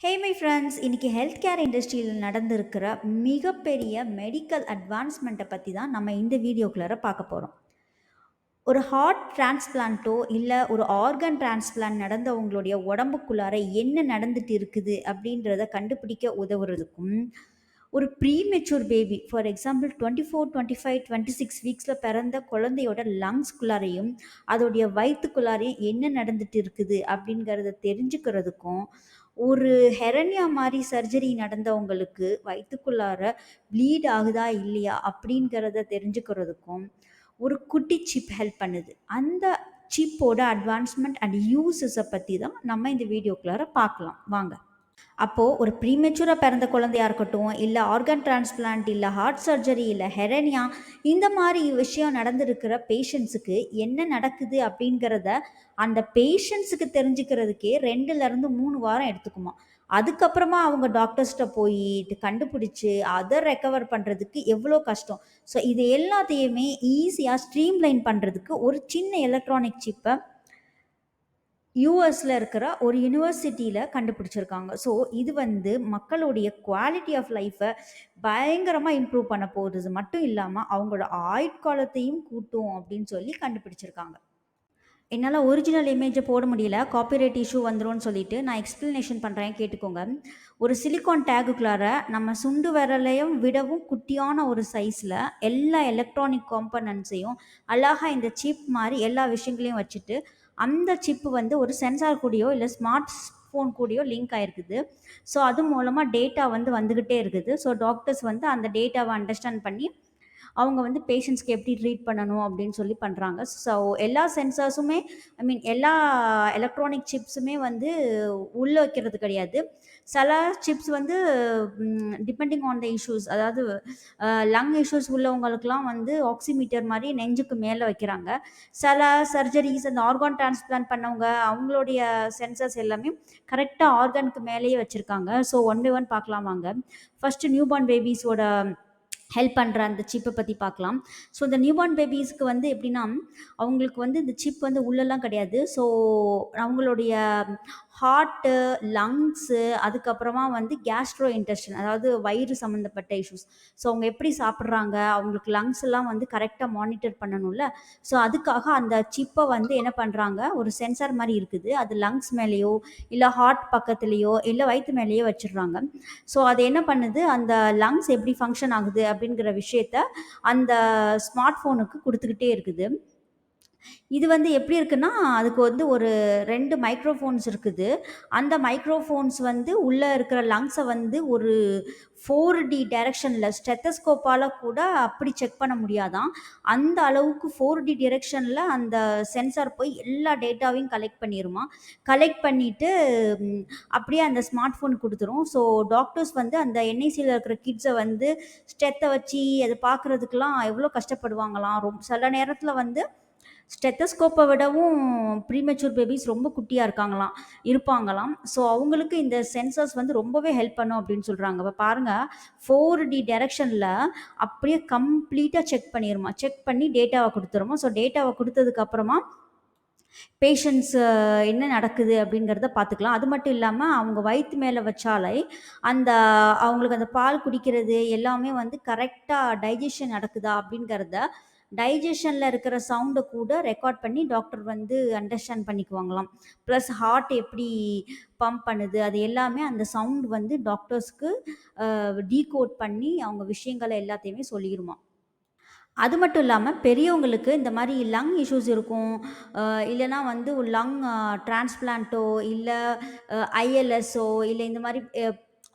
Hey my friends, இன்னைக்கு health care இண்டஸ்ட்ரியில் நடந்திருக்கிற மிகப்பெரிய மெடிக்கல் அட்வான்ஸ்மெண்ட்டை பற்றி தான் நம்ம இந்த வீடியோக்குள்ளார பார்க்க போகிறோம். ஒரு ஹார்ட் டிரான்ஸ்பிளான்ட்டோ இல்லை ஒரு ஆர்கன் டிரான்ஸ்பிளான்ட் நடந்தவங்களுடைய உடம்புக்குள்ளார என்ன நடந்துட்டு இருக்குது அப்படின்றத கண்டுபிடிக்க உதவுறதுக்கும், ஒரு ப்ரீமெச்சூர் பேபி ஃபார் எக்ஸாம்பிள் 24, 25, 26 வீக்ஸில் பிறந்த குழந்தையோட லங்ஸ்குள்ளாரையும் அதோடைய வயிற்றுக்குள்ளாரையும் என்ன நடந்துட்டு இருக்குது அப்படிங்கிறத தெரிஞ்சுக்கிறதுக்கும், ஒரு ஹெரண்யா மாதிரி சர்ஜரி நடந்தவங்களுக்கு வயிற்றுக்குள்ளார ப்ளீட் ஆகுதா இல்லையா அப்படிங்கிறத தெரிஞ்சுக்கிறதுக்கும் ஒரு குட்டி சிப் ஹெல்ப் பண்ணுது. அந்த சிப்போட அட்வான்ஸ்மெண்ட் அண்ட் யூசஸை பற்றி தான் நம்ம இந்த வீடியோக்குள்ளார பார்க்கலாம் வாங்க. அப்போது ஒரு ப்ரீமெச்சூராக பிறந்த குழந்தையா இருக்கட்டும், இல்லை ஆர்கன் டிரான்ஸ்பிளான்ட், இல்லை ஹார்ட் சர்ஜரி, இல்லை ஹெரனியா, இந்த மாதிரி விஷயம் நடந்திருக்கிற பேஷண்ட்ஸுக்கு என்ன நடக்குது அப்படிங்கிறத அந்த பேஷண்ட்ஸுக்கு தெரிஞ்சுக்கிறதுக்கே 2லேருந்து 3 வாரம் எடுத்துக்குமா. அதுக்கப்புறமா அவங்க டாக்டர்ஸ்கிட்ட போய் இது கண்டுபிடிச்சி அதை ரெக்கவர் பண்ணுறதுக்கு எவ்வளோ கஷ்டம். ஸோ இது எல்லாத்தையுமே ஈஸியாக ஸ்ட்ரீம்லைன் பண்ணுறதுக்கு ஒரு சின்ன எலக்ட்ரானிக் சிப்பை யூஎஸில் இருக்கிற ஒரு யூனிவர்சிட்டியில் கண்டுபிடிச்சிருக்காங்க. ஸோ இது வந்து மக்களுடைய குவாலிட்டி ஆஃப் லைஃப்பை பயங்கரமாக இம்ப்ரூவ் பண்ண போகிறது மட்டும் இல்லாமல் அவங்களோட ஆயுட்காலத்தையும் கூட்டும் அப்படின்னு சொல்லி கண்டுபிடிச்சிருக்காங்க. என்னால் ஒரிஜினல் இமேஜை போட முடியல, காப்பிரைட் இஷ்யூ வந்துரும்னு சொல்லிட்டு நான் எக்ஸ்ப்ளனேஷன் பண்ணுறேன், கேட்டுக்கோங்க. ஒரு சிலிக்கான் டேகுக்குள்ளார நம்ம சுண்டு விரலையும் விடவும் குட்டியான ஒரு சைஸில் எல்லா எலக்ட்ரானிக் காம்பனன்ட்ஸையும் அழகாக இந்த சிப் மாதிரி எல்லா விஷயங்களையும் வச்சுட்டு, அந்த சிப்பு வந்து ஒரு சென்சார் கூடயோ இல்லை ஸ்மார்ட் ஃபோன் கூடயோ லிங்க் ஆகிருக்குது. ஸோ அது மூலமாக டேட்டா வந்து வந்துக்கிட்டே இருக்குது. ஸோ டாக்டர்ஸ் வந்து அந்த டேட்டாவை அண்டர்ஸ்டாண்ட் பண்ணி அவங்க வந்து பேஷண்ட்ஸ்க்கு எப்படி ட்ரீட் பண்ணணும் அப்படின்னு சொல்லி பண்ணுறாங்க. ஸோ எல்லா சென்சார்ஸுமே எல்லா எலக்ட்ரானிக் சிப்ஸுமே வந்து உள்ளே வைக்கிறது கிடையாது. சில சிப்ஸ் வந்து டிபெண்டிங் ஆன் த இஷ்யூஸ், அதாவது லங் இஷ்யூஸ் உள்ளவங்களுக்குலாம் வந்து ஆக்சிமீட்டர் மாதிரி நெஞ்சுக்கு மேலே வைக்கிறாங்க. சில சர்ஜரிஸ் அந்த ஆர்கான் டிரான்ஸ்பிளான்ட் பண்ணவங்க அவங்களுடைய சென்சர்ஸ் எல்லாமே கரெக்டாக ஆர்கனுக்கு மேலேயே வச்சுருக்காங்க. ஸோ ஒன் பை ஒன் பார்க்கலாம் வாங்க. ஃபஸ்ட்டு நியூபார்ன் பேபிஸோட ஹெல்ப் பண்ணுற அந்த சிப்பை பற்றி பார்க்கலாம். ஸோ இந்த நியூபார்ன் பேபிஸ்க்கு வந்து எப்படின்னா, அவங்களுக்கு வந்து இந்த சிப் வந்து உள்ளெல்லாம் கிடையாது. ஸோ அவங்களுடைய ஹார்ட்டு, லங்ஸு, அதுக்கப்புறமா வந்து கேஸ்ட்ரோ இன்டெஸ்டைன், அதாவது வயிறு சம்மந்தப்பட்ட இஷ்யூஸ். ஸோ அவங்க எப்படி சாப்பிட்றாங்க, அவங்களுக்கு லங்ஸ் எல்லாம் வந்து கரெக்டாக மானிட்டர் பண்ணணும்ல. ஸோ அதுக்காக அந்த சிப்பை வந்து என்ன பண்ணுறாங்க, ஒரு சென்சார் மாதிரி இருக்குது, அது லங்ஸ் மேலேயோ இல்லை ஹார்ட் பக்கத்துலேயோ இல்லை வயிற்று மேலேயோ வச்சிடுறாங்க. ஸோ அது என்ன பண்ணுது, அந்த லங்ஸ் எப்படி ஃபங்க்ஷன் ஆகுது அப்படிங்கிற விஷயத்த அந்த ஸ்மார்ட் ஃபோனுக்கு கொடுத்துக்கிட்டே இருக்குது. இது வந்து எப்படி இருக்குன்னா, அதுக்கு வந்து ஒரு 2 மைக்ரோஃபோன்ஸ் இருக்குது. அந்த மைக்ரோஃபோன்ஸ் வந்து உள்ளே இருக்கிற லங்ஸை வந்து ஒரு 4D டைரக்ஷனில் ஸ்டெத்தஸ்கோப்பால் கூட அப்படி செக் பண்ண முடியாதாம். அந்த அளவுக்கு 4D டிரெக்ஷனில் அந்த சென்சார் போய் எல்லா டேட்டாவையும் கலெக்ட் பண்ணிடுமா. கலெக்ட் பண்ணிவிட்டு அப்படியே அந்த ஸ்மார்ட் ஃபோன் கொடுத்துரும். ஸோ டாக்டர்ஸ் வந்து அந்த என்ஐசியில் இருக்கிற கிட்ஸை வந்து ஸ்டெத்தை வச்சு அதை பார்க்குறதுக்கெலாம் எவ்வளோ கஷ்டப்படுவாங்களாம். சில நேரத்தில் வந்து ஸ்டெத்தஸ்கோப்பை விடவும் ப்ரீமெச்சூர் பேபிஸ் ரொம்ப குட்டியாக இருப்பாங்களாம். ஸோ அவங்களுக்கு இந்த சென்சர்ஸ் வந்து ரொம்பவே ஹெல்ப் பண்ணும் அப்படின்னு சொல்கிறாங்க. இப்போ பாருங்கள், 4D டைரக்ஷனில் அப்படியே கம்ப்ளீட்டாக செக் பண்ணிடுமா. செக் பண்ணி டேட்டாவை கொடுத்துருமா. ஸோ டேட்டாவை கொடுத்ததுக்கப்புறமா பேஷண்ட்ஸ் என்ன நடக்குது அப்படிங்கிறத பார்த்துக்கலாம். அது மட்டும் இல்லாமல் அவங்க வயிற்று மேலே வச்சாலே அந்த அவங்களுக்கு அந்த பால் குடிக்கிறது எல்லாமே வந்து கரெக்டாக டைஜஷன் நடக்குதா அப்படிங்கிறத, டைஜஷனில் இருக்கிற சவுண்டை கூட ரெக்கார்ட் பண்ணி டாக்டர் வந்து அண்டர்ஸ்டாண்ட் பண்ணிக்குவாங்களாம். ப்ளஸ் ஹார்ட் எப்படி பம்ப் பண்ணுது அது எல்லாமே அந்த சவுண்ட் வந்து டாக்டர்ஸ்க்கு டீகோட் பண்ணி அவங்க விஷயங்களை எல்லாத்தையுமே சொல்லிடுமா. அது மட்டும் இல்லாமல் பெரியவங்களுக்கு இந்த மாதிரி லங் இஷ்யூஸ் இருக்கும், இல்லைனா வந்து ஒரு லங் டிரான்ஸ்பிளான்ட்டோ இல்லை ஐஎல்எஸ்ஓ இல்லை இந்த மாதிரி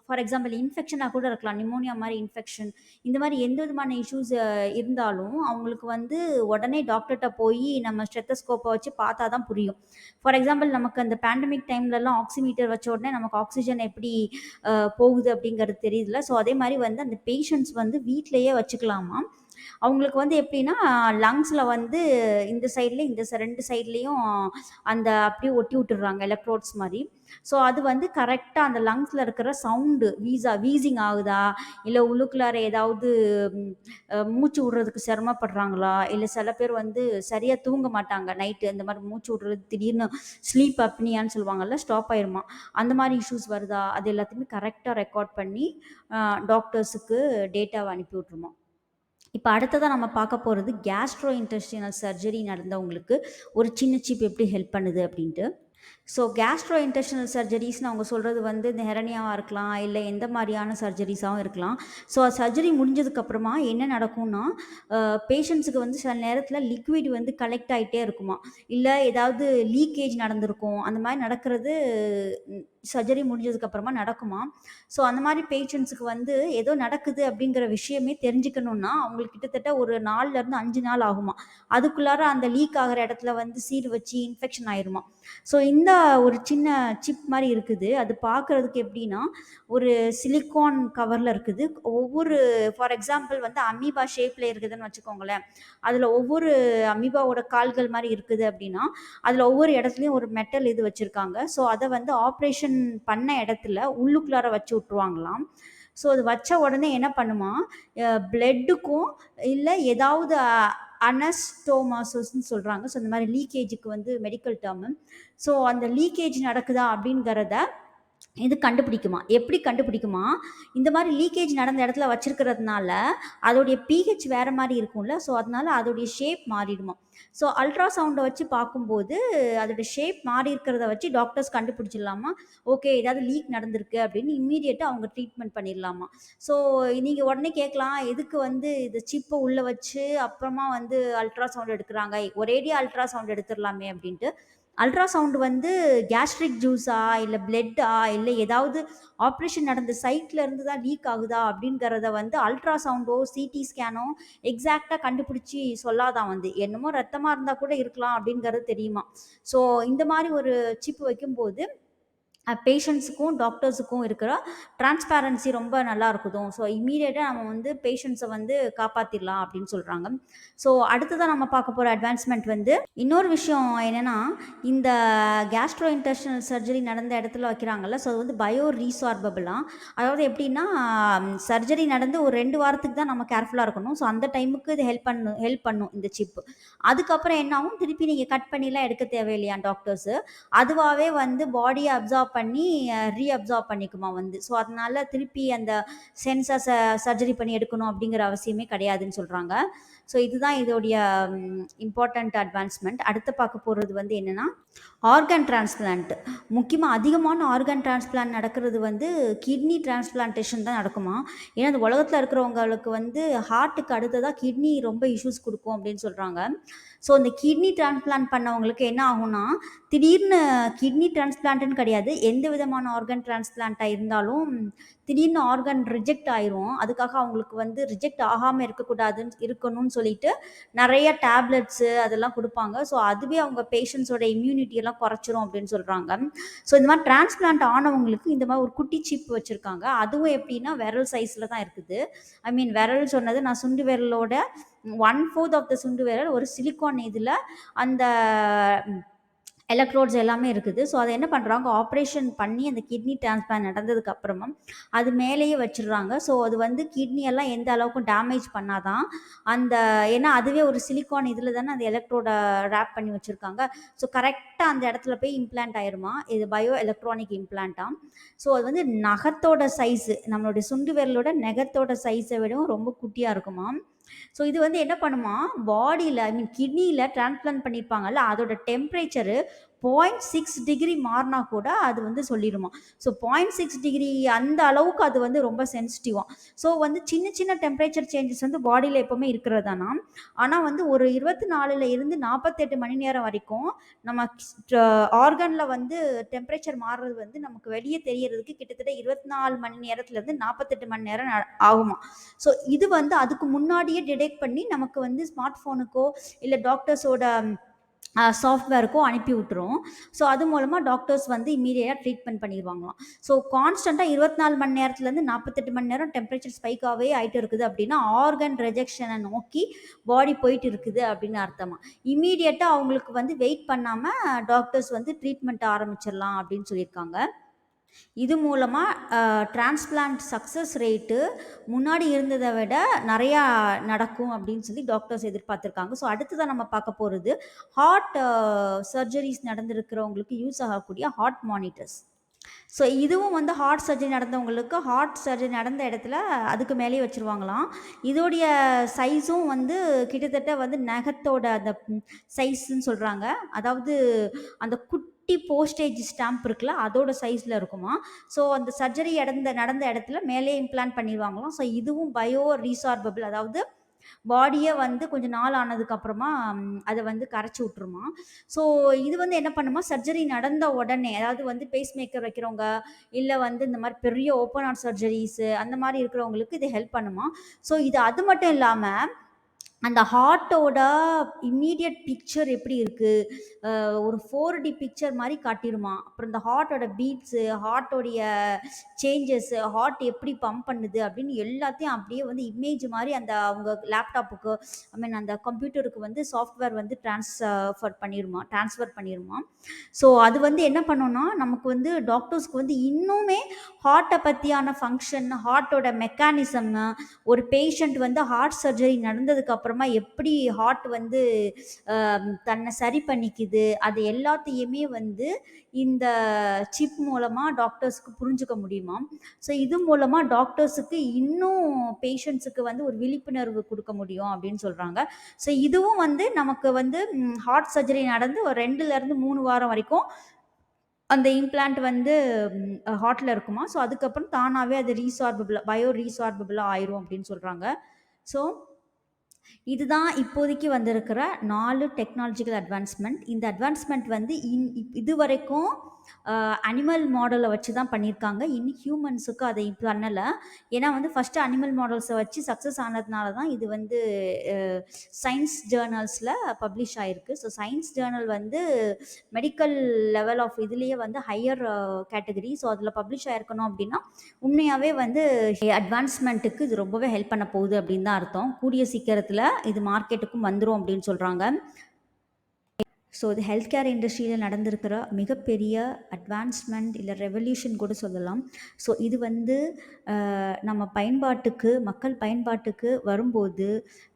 ஃபார் எக்ஸாம்பிள் இன்ஃபெக்ஷனாக கூட இருக்கலாம், நிமோனியா மாதிரி இன்ஃபெக்ஷன், இந்த மாதிரி எந்த விதமான இஷ்யூஸ் இருந்தாலும் அவங்களுக்கு வந்து உடனே டாக்டர்கிட்ட போய் நம்ம ஸ்டெத்தஸ்கோப்பை வச்சு பார்த்தா தான் புரியும். ஃபார் எக்ஸாம்பிள் நமக்கு அந்த பேண்டமிக் டைம்லலாம் ஆக்சிமீட்டர் வச்ச உடனே நமக்கு ஆக்சிஜன் எப்படி போகுது அப்படிங்கிறது தெரியுதுல. ஸோ அதே மாதிரி வந்து அந்த பேஷண்ட்ஸ் வந்து வீட்டிலையே வச்சுக்கலாமா. அவங்களுக்கு வந்து எப்படின்னா, லங்ஸில வந்து இந்த சைட்ல இந்த 2 சைட்லயும் அந்த அப்படியே ஒட்டி விட்டுர்றாங்க எலக்ட்ரோட்ஸ் மாரி. ஸோ அது வந்து கரெக்ட்டா அந்த லங்ஸ்ல இருக்கிற சவுண்டு வீசிங் ஆகுதா? இல்ல உள்ளுக்குள்ளார ஏதாவது ம் மூச்சு விடுறதுக்கு சிரமப்படுறாங்களா? இல்ல சில பேர் வந்து சரியா தூங்க மாட்டாங்க நைட்டு. இந்த மாரி மூச்சு விடுறது திடீர்னு ஸ்லீப் அப்னியான்னு சொல்லுவாங்கல்ல, ஸ்டாப் ஆயிருமா. அந்த மாரி இஷ்யூஸ் வருதா? அது எல்லாத்தையுமே கரெக்ட்டா ரெக்கார்ட் பண்ணி டாக்டர்ஸுக்கு டேட்டாவ அனுப்பி விட்டுருமாம். இப்ப அடுத்ததா நம்ம பார்க்க போறது கேஸ்ட்ரோ இன்டெஸ்டினல் சர்ஜரி நடந்தவங்களுக்கு ஒரு சின்ன சிப் எப்படி ஹெல்ப் பண்ணுது அப்படின்ட்டு. ஸோ கேஸ்ட்ரோ இன்டெஸ்டினல் சர்ஜரிஸ்னு அவங்க சொல்கிறது வந்து இந்த ஹெரனியாவாக இருக்கலாம், இல்லை எந்த மாதிரியான சர்ஜரிஸாகவும் இருக்கலாம். ஸோ சர்ஜரி முடிஞ்சதுக்கப்புறமா என்ன நடக்கும்னா, பேஷண்ட்ஸுக்கு வந்து சில நேரத்தில் லிக்விட் வந்து கலெக்ட் ஆகிட்டே இருக்குமா, இல்லை ஏதாவது லீக்கேஜ் நடந்திருக்கும். அந்த மாதிரி நடக்கிறது சர்ஜரி முடிஞ்சதுக்கப்புறமா நடக்குமா. ஸோ அந்த மாதிரி பேஷண்ட்ஸுக்கு வந்து ஏதோ நடக்குது அப்படிங்கிற விஷயமே தெரிஞ்சுக்கணுன்னா அவங்களுக்கு கிட்டத்தட்ட ஒரு 4லேருந்து 5 நாள் ஆகுமா. அதுக்குள்ளார அந்த லீக் ஆகிற இடத்துல வந்து சீல் வச்சு இன்ஃபெக்ஷன் ஆயிருமா. ஸோ இந்த ஒரு சின்ன சிப் மாரி இருக்குது. அது பார்க்குறதுக்கு எப்படின்னா, ஒரு சிலிக்கான் கவர்ல இருக்குது. ஒவ்வொரு ஃபார் எக்ஸாம்பிள் வந்து அமீபா ஷேப்ல இருக்குதுன்னு வச்சுக்கோங்களேன். அதில ஒவ்வொரு அமீபாவோட கால்கள் மாரி இருக்குது அப்படின்னா, அதில ஒவ்வொரு இடத்துலயும் ஒரு மெட்டல் இது வச்சிருக்காங்க. ஸோ அத வந்து ஆப்ரேஷன் பண்ண இடத்துல உள்ளுக்குள்ளார வச்சு விட்டுருவாங்களாம். ஸோ அது வச்ச உடனே என்ன பண்ணுமாம், பிளட்டுக்கும் இல்ல ஏதாவது அனஸ்டோமாசஸ்ன்னு சொல்றாங்க. ஸோ இந்த மாரி லீக்கேஜுக்கு வந்து மெடிக்கல் டெர்மு. ஸோ அந்த லீக்கேஜ் நடக்குதா அப்படிங்கிறத இது கண்டுபிடிக்குமா. எப்படி கண்டுபிடிக்குமா, இந்த மாரி லீக்கேஜ் நடந்த இடத்துல வச்சிருக்கிறதுனால, அதோடைய பிஹெச் வேற மாரி இருக்கும்ல. ஸோ அதனால அதோடைய ஷேப் மாறிடுமாம். ஸோ அல்ட்ராசவுண்ட வச்சு பார்க்கும்போது, அதோட ஷேப் மாறி இருக்கிறத வச்சு டாக்டர்ஸ் கண்டுபிடிச்சிடலாமா, ஓகே ஏதாவது லீக் நடந்திருக்கு அப்படின்னு இம்மீடியட்டா அவங்க ட்ரீட்மெண்ட் பண்ணிடலாமா. ஸோ நீங்க உடனே கேட்கலாம், எதுக்கு வந்து இந்த சிப்ப உள்ள வச்சு அப்புறமா வந்து அல்ட்ராசவுண்ட் எடுக்குறாங்க. ஒரேடியா அல்ட்ராசவுண்ட் எடுத்துரலாமே அப்படின்ட்டு. அல்ட்ராசவுண்ட் வந்து கேஸ்ட்ரிக் ஜூஸா, இல்ல பிளட்டா, இல்ல ஏதாவது ஆப்ரேஷன் நடந்த சைட்ல இருந்து தான் லீக் ஆகுதா அப்படிங்கிறத வந்து அல்ட்ராசவுண்டோ, சிடி ஸ்கேனோ எக்ஸாக்ட்டா கண்டுபிடிச்சு சொல்லாதாம் வந்து. என்னமோ ரத்தமா இருந்தா கூட இருக்கலாம் அப்படிங்கிறது தெரியுமா. ஸோ இந்த மாரி ஒரு சிப் வைக்கும்போது பேஷண்ட்ஸுக்கும், டாக்டர்ஸுக்கும் இருக்கிற டிரான்ஸ்பேரன்சி ரொம்ப நல்லா இருக்குதும். ஸோ இம்மீடியட்டா நம்ம வந்து பேஷண்ட்ஸ வந்து காப்பாத்திரலாம் அப்படின்னு சொல்றாங்க. ஸோ அடுத்ததா நம்ம பார்க்க போற அட்வான்ஸ்மென்ட் வந்து இன்னொரு விஷயம் என்னன்னா, இந்த கேஸ்ட்ரோ இன்டெஸ்டினல் சர்ஜரி நடந்த இடத்துல வைக்கிறாங்கல்ல, ஸோ அது வந்து பயோ ரீசார்பபிளாம். அதாவது எப்படின்னா, சர்ஜரி நடந்து ஒரு 2 வாரத்துக்கு தான் நம்ம கேர்ஃபுல்லா இருக்கணும். ஸோ அந்த டைமுக்கு இது ஹெல்ப் பண்ணும் இந்த சிப். அதுக்கப்புறம் என்ன ஆகும், திருப்பி நீங்க கட் பண்ணிலாம் எடுக்க தேவையில்லையாம் டாக்டர்ஸு. அதுவாவே வந்து பாடிய அப்சார்ப் பண்ணி ரீஅப்சார்ப் பண்ணிக்குமா வந்து. ஸோ அதனால திருப்பி அந்த சென்சார்ஸ சர்ஜரி பண்ணி எடுக்கணும் அப்படிங்கிற அவசியமே கிடையாதுன்னு சொல்றாங்க. ஸோ இதுதான் இதோடைய இம்பார்ட்டன்ட் அட்வான்ஸ்மெண்ட். அடுத்து பார்க்க போறது வந்து என்னன்னா, ஆர்கன் டிரான்ஸ்பிளான்ட். முக்கியமா அதிகமான ஆர்கன் டிரான்ஸ்பிளான்ட் நடக்கிறது வந்து கிட்னி டிரான்ஸ்பிளான்டேஷன் தான் நடக்குமாம். ஏன்னா இந்த உலகத்துல இருக்கிறவங்களுக்கு வந்து ஹார்ட்டுக்கு அடுத்ததா கிட்னி ரொம்ப இஷ்யூஸ் குடுக்கும் அப்படின்னு சொல்றாங்க. ஸோ இந்த கிட்னி டிரான்ஸ்பிளான்ட் பண்ணவங்களுக்கு என்ன ஆகும்னா, திடீர்னு கிட்னி டிரான்ஸ்பிளான்ட்ன்னு கிடையாது. எந்த விதமான ஆர்கன் டிரான்ஸ்பிளான்ட்டா இருந்தாலும், திடீர்னு ஆர்கன் ரிஜெக்ட் ஆயிரும். அதுக்காக அவங்களுக்கு வந்து ரிஜெக்ட் ஆகாம இருக்கணும்னு சொல்லிட்டு, நெறைய டேப்லெட்ஸு அதெல்லாம் குடுப்பாங்க. ஸோ அதுவே அவங்க பேஷண்ட்ஸோட இம்யூனிட்டி எல்லாம் குறைச்சிரும் அப்படின்னு சொல்றாங்க. ஸோ இந்த மாரி டிரான்ஸ்பிளான்ட் ஆனவங்களுக்கு இந்த மாரி ஒரு குட்டி சிப் வச்சிருக்காங்க. அதுவும் எப்படின்னா விரல் சைஸ்ல தான் இருக்குது. ஐ மீன் விரல் சொன்னது நான் சுண்டு விரலோட 1/4 ஆஃப் த சுண்டு விரல் ஒரு சிலிக்கான் இதுல அந்த எலக்ட்ரோட்ஸ் எல்லாமே இருக்குது. ஸோ அத என்ன பண்றாங்க, ஆப்ரேஷன் பண்ணி அந்த கிட்னி டிரான்ஸ்பிளான்ட் நடந்ததுக்கு அப்புறமா, அது மேலேயே வச்சுடுறாங்க. ஸோ அது வந்து கிட்னி எல்லாம் எந்த அளவுக்கு டேமேஜ் பண்ணாதான், அந்த ஏன்னா அதுவே ஒரு சிலிக்கான் இதில தானே அந்த எலக்ட்ரோட ராப் பண்ணி வச்சிருக்காங்க. ஸோ கரெக்ட்டா அந்த இடத்துல போய் இம்ப்ளான்ட் ஆயிருமா. இது பயோ எலக்ட்ரானிக் இம்ப்ளான்ட்டாம். ஸோ அது வந்து நகத்தோட சைஸு, நம்மளுடைய சுண்டு விரலோட நகத்தோட சைஸை விடவும் ரொம்ப குட்டியா இருக்குமாம். ஸோ இது வந்து என்ன பண்ணுமா, பாடியில ஐ மீன் கிட்னியில டிரான்ஸ்பிளான்ட் பண்ணியிருப்பாங்கல்ல, அதோட டெம்பரேச்சரு 0.6 டிகிரி மாறுனா கூட அது வந்து சொல்லிடுமா. ஸோ 0.6 டிகிரி அந்த அளவுக்கு அது வந்து ரொம்ப சென்சிட்டிவாம். ஸோ வந்து சின்ன சின்ன டெம்பரேச்சர் சேஞ்சஸ் வந்து பாடியில எப்பவுமே இருக்கிறதானாம். ஆனா வந்து ஒரு 24ல இருந்து 48 மணி நேரம் வரைக்கும் நம்ம ஆர்கன்ல வந்து டெம்பரேச்சர் மாறுறது வந்து நமக்கு வெளிய தெரியறதுக்கு கிட்டத்தட்ட 24 மணி நேரத்துலருந்து 48 மணி நேரம் ஆகுமா. ஸோ இது வந்து அதுக்கு முன்னாடியே டிடெக்ட் பண்ணி நமக்கு வந்து ஸ்மார்ட் ஃபோனுக்கோ, இல்ல டாக்டர்ஸோட சாஃப்ட்வேருக்கும் அனுப்பி விட்டுரும். ஸோ அது மூலமா டாக்டர்ஸ் வந்து இம்மீடியட்டா ட்ரீட்மெண்ட் பண்ணிருவாங்களாம். ஸோ கான்ஸ்டன்ட்டா 24 மணி நேரத்துலேருந்து 48 மணி நேரம் டெம்பரேச்சர் ஸ்பைக்காவே ஆயிட்டு இருக்குது அப்படின்னா, ஆர்கன் ரிஜெக்ஷன நோக்கி பாடி போயிட்டு இருக்குது அப்படின்னு அர்த்தமா. இம்மீடியட்டா அவங்களுக்கு வந்து வெயிட் பண்ணாம டாக்டர்ஸ் வந்து ட்ரீட்மெண்ட் ஆரம்பிச்சிடலாம் அப்படின்னு சொல்லியிருக்காங்க. இது மூலமா டிரான்ஸ்பிளான்ட் சக்ஸஸ் ரேட்டு முன்னாடி இருந்தத விட நெறையா நடக்கும் அப்படின்னு சொல்லி டாக்டர்ஸ் எதிர்பார்த்துருக்காங்க. ஸோ அடுத்ததா நம்ம பார்க்க போறது, ஹார்ட் சர்ஜரிஸ் நடந்திருக்கிறவங்களுக்கு யூஸ் ஆகக்கூடிய ஹார்ட் மானிட்டர்ஸ். ஸோ இதுவும் வந்து ஹார்ட் சர்ஜரி நடந்தவங்களுக்கு, ஹார்ட் சர்ஜரி நடந்த இடத்துல அதுக்கு மேலேயே வச்சுருவாங்களாம். இதோடைய சைஸும் வந்து கிட்டத்தட்ட வந்து நகத்தோட அந்த சைஸ்ன்னு சொல்கிறாங்க. அதாவது அந்த குட்டி போஸ்டேஜ் ஸ்டாம்ப் இருக்குல்ல, அதோட சைஸில் இருக்குமா. ஸோ அந்த சர்ஜரி நடந்த இடத்துல மேலே இம்ப்ளான்ட் பண்ணிடுவாங்களாம். ஸோ இதுவும் பயோ ரீசார்பபிள், அதாவது பாடியே வந்து கொஞ்சம் நாள் ஆனதுக்கப்புறமா அதை வந்து கரைச்சி விட்டுருமா. ஸோ இது வந்து என்ன பண்ணுமா, சர்ஜரி நடந்த உடனே, அதாவது வந்து பேஸ் மேக்கர் வைக்கிறவங்க, இல்லை வந்து இந்த மாதிரி பெரிய ஓப்பன் ஹார்ட் சர்ஜரிஸு அந்த மாதிரி இருக்கிறவங்களுக்கு இது ஹெல்ப் பண்ணுமா. ஸோ இது அது மட்டும் இல்லாமல் அந்த ஹார்ட்டோட இம்மீடியட் பிக்சர் எப்படி இருக்குது, ஒரு 4D பிக்சர் மாதிரி காட்டிடுமா. அப்புறம் இந்த ஹார்ட்டோட பீட்ஸு, ஹார்ட்டோடைய சேஞ்சஸ்ஸு, ஹார்ட் எப்படி பம்ப் பண்ணுது அப்படின்னு எல்லாத்தையும் அப்படியே வந்து இமேஜ் மாதிரி அந்த அவங்க லேப்டாப்புக்கு, அந்த கம்ப்யூட்டருக்கு வந்து சாஃப்ட்வேர் வந்து ட்ரான்ஸ்ஃபர் பண்ணிடுமா. ஸோ அது வந்து என்ன பண்ணோன்னா, நமக்கு வந்து டாக்டர்ஸ்க்கு வந்து இன்னுமே ஹார்ட்டை பற்றியான ஃபங்க்ஷன், ஹார்ட்டோட மெக்கானிசம்மு, ஒரு பேஷண்ட் வந்து ஹார்ட் சர்ஜரி நடந்ததுக்கு அப்புறமா எப்படி ஹார்ட் வந்து தன்னை சரி பண்ணிக்குது, அது எல்லாத்தையுமே வந்து இந்த சிப் மூலமா டாக்டர்ஸ்க்கு புரிஞ்சுக்க முடியுமாம். ஸோ இது மூலமா டாக்டர்ஸுக்கு இன்னும் பேஷண்ட்ஸுக்கு வந்து ஒரு விழிப்புணர்வு கொடுக்க முடியும் அப்படின்னு சொல்றாங்க. ஸோ இதுவும் வந்து நமக்கு வந்து ஹார்ட் சர்ஜரி நடந்து ஒரு 2லேருந்து 3 வாரம் வரைக்கும் அந்த இம்ப்ளான்ட் வந்து ஹார்ட்ல இருக்குமா. ஸோ அதுக்கப்புறம் தானாவே அது பயோ ரீசார்பபிளா ஆயிரும் அப்படின்னு சொல்றாங்க. ஸோ இதுதான் இப்போதைக்கு வந்திருக்கிற 4 டெக்னாலஜிக்கல் அட்வான்ஸ்மெண்ட். இந்த அட்வான்ஸ்மெண்ட் வந்து இதுவரைக்கும் அனிமல் மாடலை வச்சு தான் பண்ணியிருக்காங்க. இன்னும் ஹியூமன்ஸுக்கு அதை பண்ணலை. ஏன்னா வந்து ஃபஸ்ட்டு அனிமல் மாடல்ஸை வச்சு சக்ஸஸ் ஆனதுனால தான் இது வந்து சயின்ஸ் ஜேர்னல்ஸில் பப்ளிஷ் ஆகிருக்கு. ஸோ சயின்ஸ் ஜேர்னல் வந்து மெடிக்கல் லெவல் ஆஃப் இதுலேயே வந்து ஹையர் கேட்டகரி. ஸோ அதில் பப்ளிஷ் ஆகிருக்கணும் அப்படின்னா உண்மையாகவே வந்து அட்வான்ஸ்மெண்ட்டுக்கு இது ரொம்பவே ஹெல்ப் பண்ண போகுது அப்படின்னு தான் அர்த்தம். கூடிய சீக்கிரத்தில் இது மார்க்கெட்டுக்கும் வந்துடும் அப்படின்னு சொல்கிறாங்க. ஸோ இது ஹெல்த் கேர் இண்டஸ்ட்ரியில் நடந்திருக்கிற மிகப்பெரிய அட்வான்ஸ்மெண்ட், இல்லை ரெவல்யூஷன் கூட சொல்லலாம். ஸோ இது வந்து நம்ம பயன்பாட்டுக்கு, மக்கள் பயன்பாட்டுக்கு வரும்போது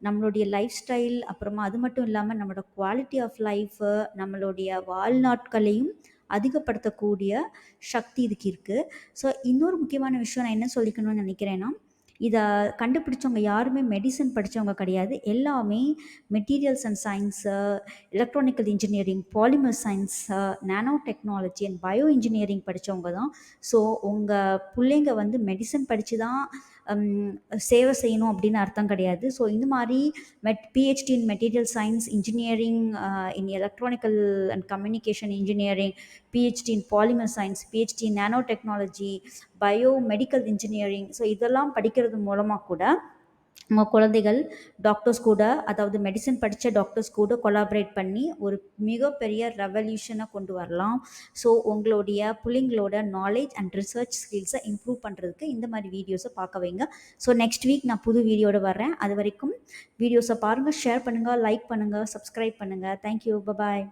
நம்மளுடைய லைஃப் ஸ்டைல், அப்புறமா அது மட்டும் இல்லாமல் நம்மளோட குவாலிட்டி ஆஃப் லைஃபு, நம்மளுடைய வாழ்நாட்களையும் அதிகப்படுத்தக்கூடிய சக்தி இதுக்கு இருக்குது. ஸோ இன்னொரு முக்கியமான விஷயம் நான் என்ன சொல்லிக்கணும்னு நினைக்கிறேன்னா, இதை கண்டுபிடிச்சவங்க யாருமே மெடிசன் படித்தவங்க கிடையாது. எல்லாமே materials and science, electronical engineering, polymer science, nano technology and bio engineering படித்தவங்க தான். ஸோ உங்கள் பிள்ளைங்க வந்து மெடிசன் படித்து தான் சேவை செய்யணும் அப்படின்னு அர்த்தம் கிடையாது. ஸோ இந்த மாதிரி PhD in material science, engineering in electronical and communication engineering, PhD in polymer science, PhD in nano technology, bio medical engineering, so இதெல்லாம் படிக்கிறது மூலமாக கூட நம்ம குழந்தைகள் டாக்டர்ஸ் கூட, அதாவது மெடிசன் படித்த டாக்டர்ஸ் கூட கொலாபரேட் பண்ணி ஒரு மிகப்பெரிய ரெவல்யூஷனை கொண்டு வரலாம். ஸோ உங்களுடைய பிள்ளைங்களோட நாலேஜ் அண்ட் ரிசர்ச் ஸ்கில்ஸை இம்ப்ரூவ் பண்ணுறதுக்கு இந்த மாதிரி வீடியோஸை பார்க்க வைங்க. ஸோ நெக்ஸ்ட் வீக் நான் புது வீடியோட வர்றேன். அது வரைக்கும் வீடியோஸை பாருங்கள், ஷேர் பண்ணுங்கள், லைக் பண்ணுங்கள், சப்ஸ்கிரைப் பண்ணுங்கள். Thank you, bye bye.